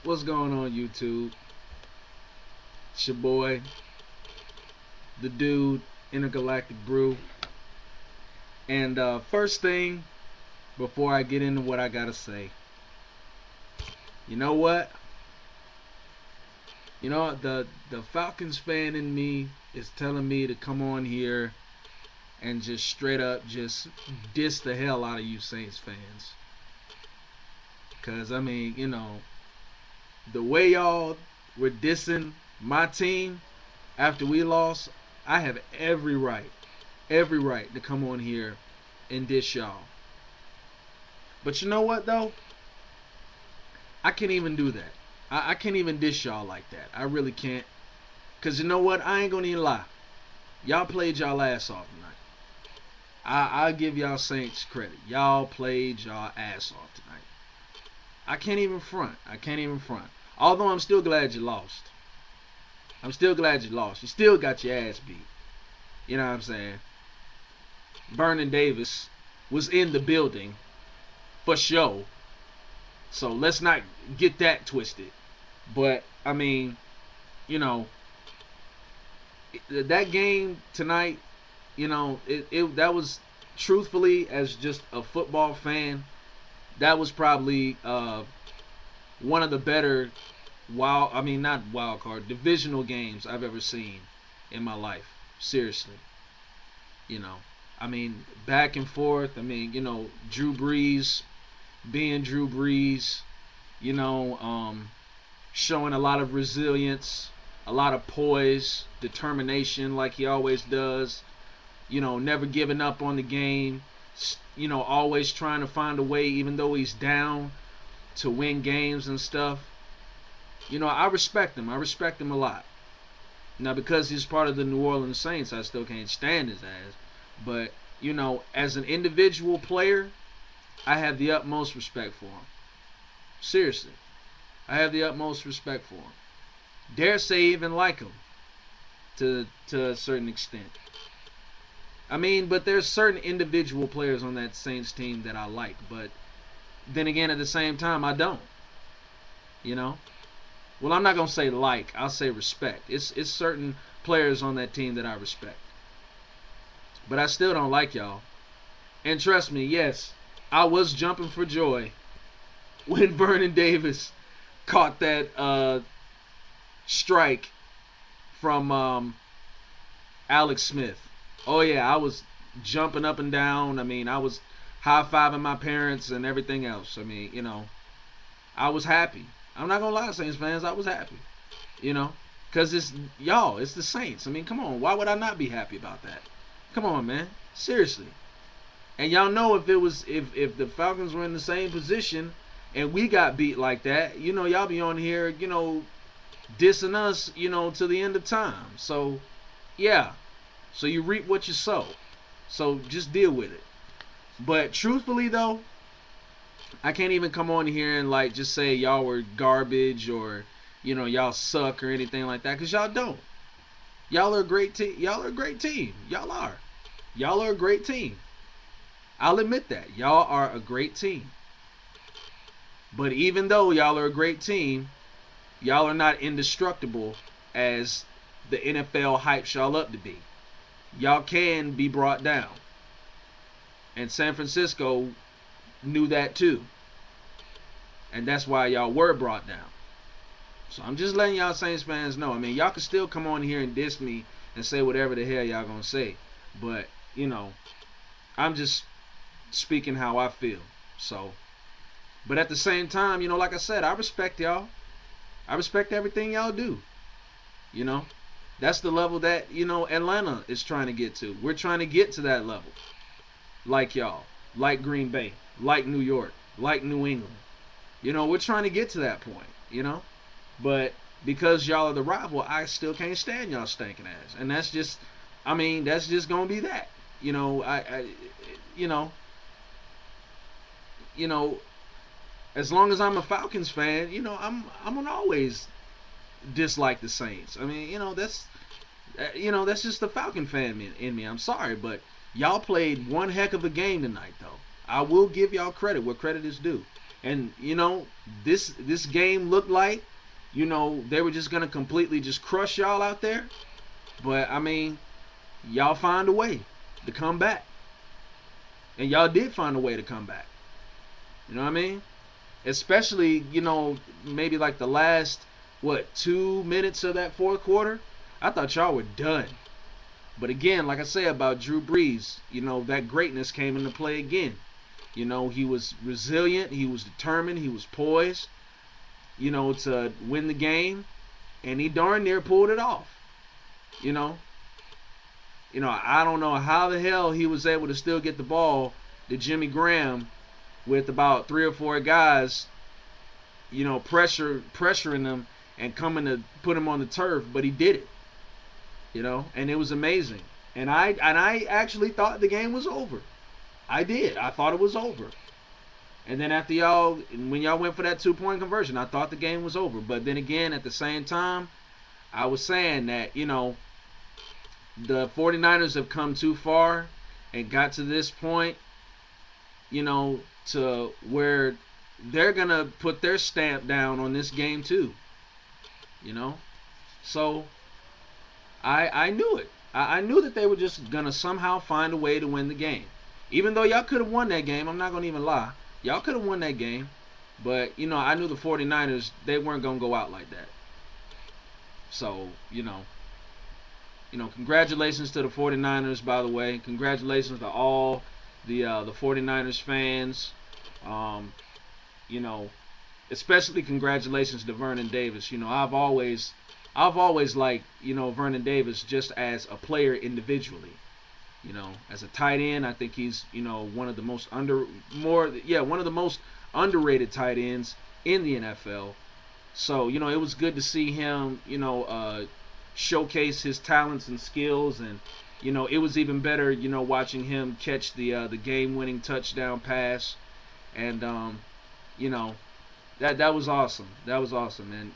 What's going on, YouTube? It's your boy, the dude, Intergalactic Brew. And first thing, before I get into what I gotta say, you know what? The Falcons fan in me is telling me to come on here and just straight up just diss the hell out of you Saints fans. Cause I mean, the way y'all were dissing my team after we lost, I have every right to come on here and diss y'all. But you know what though? I can't even do that. I can't even diss y'all like that. I really can't. Cause you know what? I ain't gonna even lie. Y'all played y'all ass off tonight. I'll give y'all Saints credit. Y'all played y'all ass off tonight. I can't even front. I can't even front. Although I'm still glad you lost. I'm still glad you lost. You still got your ass beat. You know what I'm saying? Vernon Davis was in the building for show. So let's not get that twisted. But, I mean, that game tonight, that was, truthfully, as just a football fan, that was probably one of the better divisional games I've ever seen in my life. Seriously. Back and forth. Drew Brees being Drew Brees, showing a lot of resilience, a lot of poise, determination like he always does, never giving up on the game, always trying to find a way, even though he's down, to win games and stuff. I respect him. I respect him a lot. Now, because he's part of the New Orleans Saints, I still can't stand his ass. But, as an individual player, I have the utmost respect for him. Seriously. I have the utmost respect for him. Dare say even like him. To a certain extent. But there's certain individual players on that Saints team that I like. But then again, at the same time, I don't. Well, I'm not going to say like. I'll say respect. It's certain players on that team that I respect. But I still don't like y'all. And trust me, yes, I was jumping for joy when Vernon Davis caught that strike from Alex Smith. Oh yeah, I was jumping up and down. I was high-fiving my parents and everything else. I was happy. I'm not gonna lie, Saints fans, I was happy. Because it's y'all, it's the Saints. Come on, why would I not be happy about that? Come on, man, seriously. And y'all know if the Falcons were in the same position and we got beat like that, y'all be on here, dissing us, to the end of time. So, yeah. So you reap what you sow. So just deal with it. But truthfully though, I can't even come on here and just say y'all were garbage or, y'all suck or anything like that, because y'all don't. Y'all are a great team. Y'all are a great team. Y'all are. Y'all are a great team. I'll admit that. Y'all are a great team. But even though y'all are a great team, y'all are not indestructible as the NFL hypes y'all up to be. Y'all can be brought down. And San Francisco knew that too. And that's why y'all were brought down. So I'm just letting y'all Saints fans know. Y'all can still come on here and diss me and say whatever the hell y'all gonna say. But, I'm just speaking how I feel. So, but at the same time, like I said, I respect y'all. I respect everything y'all do. That's the level that, Atlanta is trying to get to. We're trying to get to that level. Like y'all. Like Green Bay. Like New York. Like New England. We're trying to get to that point, But because y'all are the rival, I still can't stand y'all stinking ass. And that's just, that's just going to be that. As long as I'm a Falcons fan, I'm gonna always dislike the Saints. That's just the Falcon fan in me. I'm sorry, but y'all played one heck of a game tonight, though. I will give y'all credit where credit is due. And this game looked like they were just gonna completely just crush y'all out there. But I mean, y'all find a way to come back, and y'all did find a way to come back. You know what I mean? Especially maybe like the last 2 minutes of that fourth quarter. I thought y'all were done. But again, like I say about Drew Brees, that greatness came into play again. He was resilient, he was determined, he was poised, to win the game, and he darn near pulled it off. I don't know how the hell he was able to still get the ball to Jimmy Graham with about 3 or 4 guys, pressuring them and coming to put him on the turf, but he did it. And it was amazing. And I actually thought the game was over. I did. I thought it was over. And then after when y'all went for that 2-point conversion, I thought the game was over. But then again, at the same time, I was saying that, the 49ers have come too far and got to this point, to where they're going to put their stamp down on this game too. So I knew it. I knew that they were just going to somehow find a way to win the game. Even though y'all could have won that game, I'm not going to even lie. Y'all could have won that game. But, I knew the 49ers, they weren't going to go out like that. So, congratulations to the 49ers, by the way. Congratulations to all the 49ers fans. Especially congratulations to Vernon Davis. I've always liked, Vernon Davis just as a player individually. As a tight end, I think he's, one of the most underrated tight ends in the NFL. So, it was good to see him, showcase his talents and skills, and it was even better, watching him catch the game-winning touchdown pass, and that was awesome. That was awesome, and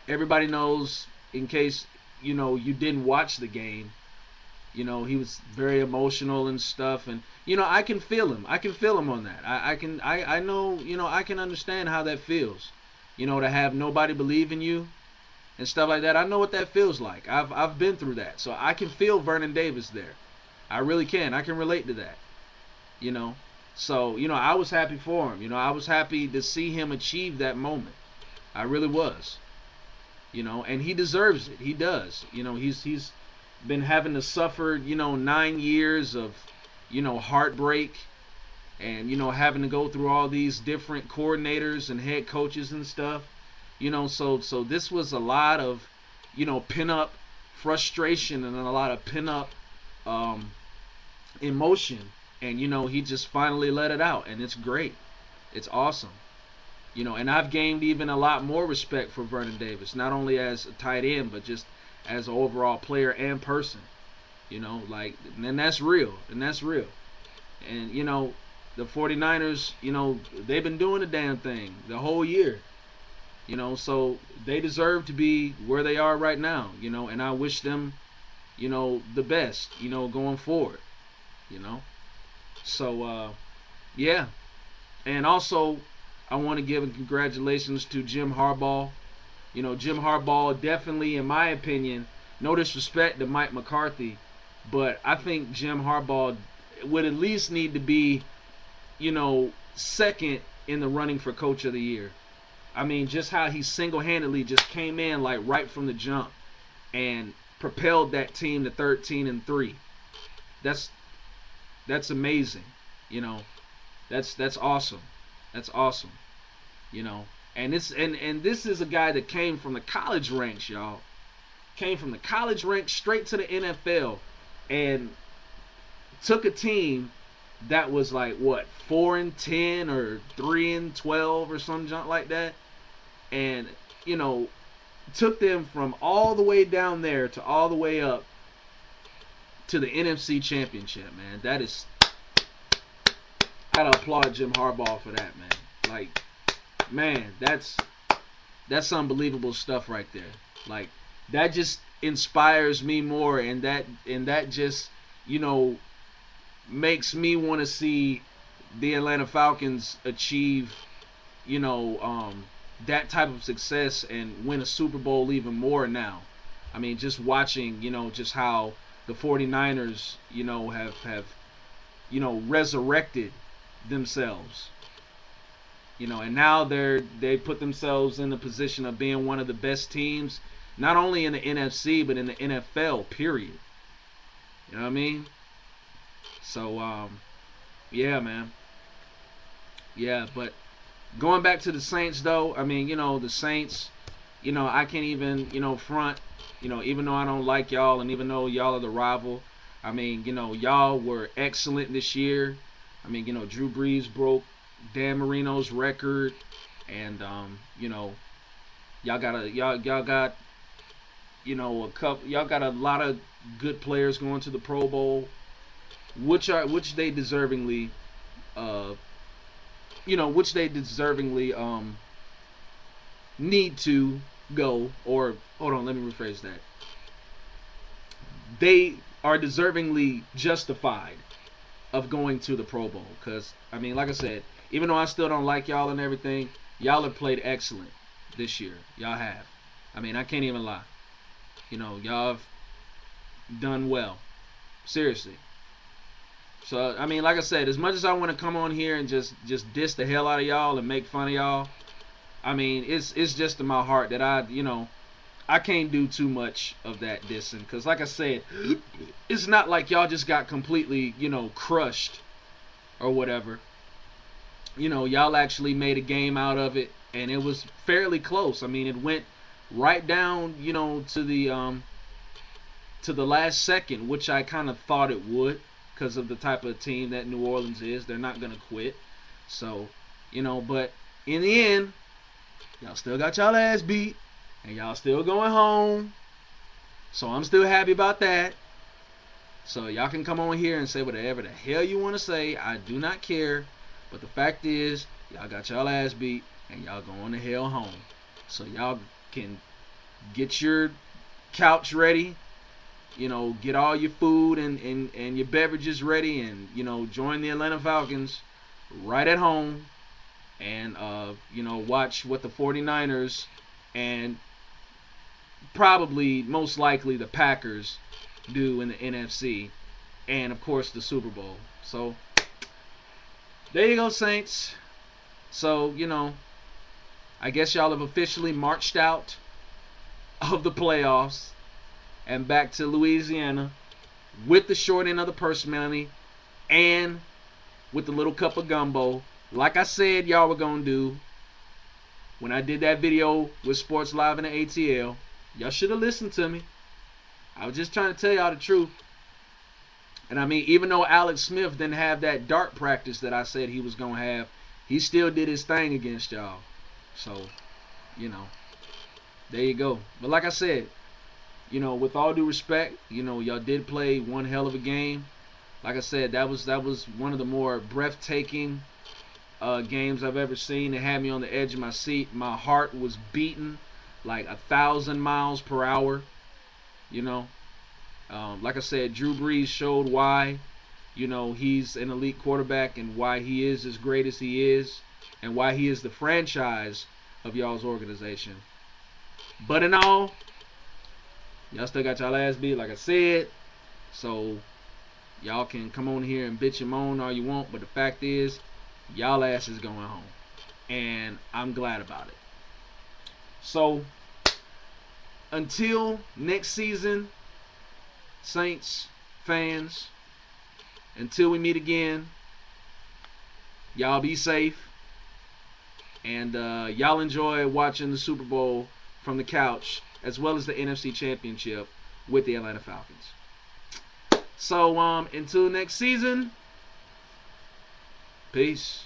everybody knows, in case you didn't watch the game, he was very emotional and stuff, and I can feel him. I can feel him on that. I know, I can understand how that feels, to have nobody believe in you and stuff like that. I know what that feels like. I've been through that, so I can feel Vernon Davis there. I really can. I can relate to that. So I was happy for him. I was happy to see him achieve that moment. I really was. And he deserves it. He does. He's been having to suffer, 9 years of, heartbreak, and, having to go through all these different coordinators and head coaches and stuff. So this was a lot of, pin up frustration and a lot of pin up emotion. And, he just finally let it out, and it's great. It's awesome. And I've gained even a lot more respect for Vernon Davis, not only as a tight end, but just as an overall player and person. And that's real. And that's real. And, the 49ers, they've been doing the damn thing the whole year. So they deserve to be where they are right now, and I wish them, the best, going forward, So, yeah. And also, I want to give congratulations to Jim Harbaugh. Jim Harbaugh definitely, in my opinion, no disrespect to Mike McCarthy, but I think Jim Harbaugh would at least need to be, second in the running for Coach of the Year. I mean, just how he single-handedly just came in like right from the jump and propelled that team to 13-3. That's amazing. That's awesome. That's awesome. And this is a guy that came from the college ranks, y'all. Came from the college ranks straight to the NFL and took a team that was like 4-10 or 3-12 or some junk like that, and took them from all the way down there to all the way up to the NFC Championship, man. That is, I gotta applaud Jim Harbaugh for that, man. Like, man, that's unbelievable stuff right there. Like, that just inspires me more, and that just makes me want to see the Atlanta Falcons achieve, you know, that type of success and win a Super Bowl even more now. I mean, just watching, just how the 49ers, have resurrected themselves. And now they put themselves in the position of being one of the best teams, not only in the NFC but in the NFL. Period. You know what I mean? So, yeah, man. Yeah, but going back to the Saints, though, I mean, the Saints, I can't even, front, even though I don't like y'all and even though y'all are the rival, I mean, y'all were excellent this year. I mean, Drew Brees broke Dan Marino's record, and, y'all got, y'all got a lot of good players going to the Pro Bowl, which they deservingly, need to go. Or hold on, let me rephrase that. They are deservingly justified of going to the Pro Bowl, because I mean, like I said, even though I still don't like y'all and everything, y'all have played excellent this year. Y'all have. I mean, I can't even lie. Y'all have done well. Seriously. So, I mean, like I said, as much as I want to come on here and just diss the hell out of y'all and make fun of y'all, I mean, it's just in my heart that I can't do too much of that dissing. Because, like I said, it's not like y'all just got completely, crushed or whatever. Y'all actually made a game out of it, and it was fairly close. I mean, it went right down, to the last second, which I kind of thought it would, because of the type of team that New Orleans is. They're not going to quit. So, but in the end, y'all still got y'all ass beat, and y'all still going home. So I'm still happy about that. So y'all can come on here and say whatever the hell you want to say. I do not care. But the fact is, y'all got y'all ass beat, and y'all going to hell home. So y'all can get your couch ready, get all your food and your beverages ready, and, join the Atlanta Falcons right at home, and, watch what the 49ers and probably, most likely, the Packers do in the NFC, and, of course, the Super Bowl. So, there you go, Saints. So, I guess y'all have officially marched out of the playoffs and back to Louisiana with the short end of the purse money and with the little cup of gumbo, like I said y'all were going to do when I did that video with Sports Live in the ATL. Y'all should have listened to me. I was just trying to tell y'all the truth. And I mean, even though Alex Smith didn't have that dart practice that I said he was going to have, he still did his thing against y'all. So, there you go. But like I said, with all due respect, y'all did play one hell of a game. Like I said, that was one of the more breathtaking games I've ever seen. It had me on the edge of my seat. My heart was beating like 1,000 miles per hour. Like I said, Drew Brees showed why, he's an elite quarterback, and why he is as great as he is, and why he is the franchise of y'all's organization. But in all, y'all still got y'all ass beat, like I said. So y'all can come on here and bitch and moan all you want, but the fact is, y'all ass is going home, and I'm glad about it. So until next season, Saints fans, until we meet again, y'all be safe, and y'all enjoy watching the Super Bowl from the couch, as well as the NFC Championship with the Atlanta Falcons. So until next season, peace.